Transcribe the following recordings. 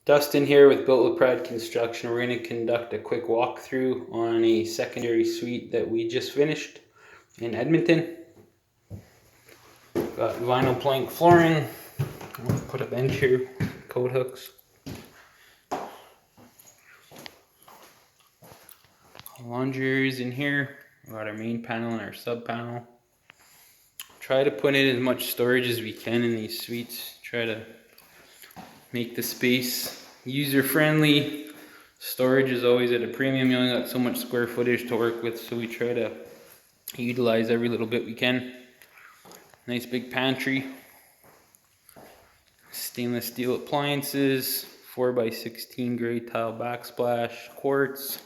Dustin here with Built with Pride Construction. We're going to conduct a quick walkthrough on a secondary suite that we just finished in Edmonton. Got vinyl plank flooring. I'll put a bench here, coat hooks. Laundry areas in here. We got our main panel and our sub panel. Try to put in as much storage as we can in these suites. Try to make the space user friendly. Storage is always at a premium. You only got so much square footage to work with, so we try to utilize every little bit we can. Nice big pantry. Stainless steel appliances, 4x16 gray tile backsplash, quartz,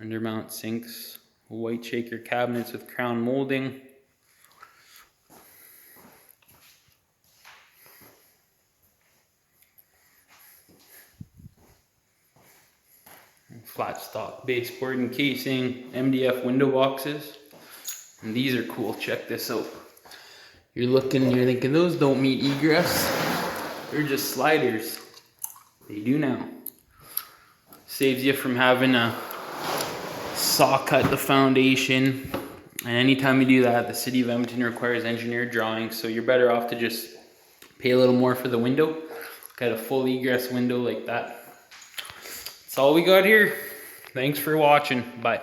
undermount sinks, white shaker cabinets with crown molding. Flat stock baseboard and casing, MDF window boxes. And these are cool, check this out. You're looking and you're thinking, those don't meet egress. They're just sliders. They do now. Saves you from having to saw cut the foundation. And anytime you do that, the city of Edmonton requires engineered drawings, so you're better off to just pay a little more for the window. Got a full egress window like that. That's all we got here. Thanks for watching. Bye.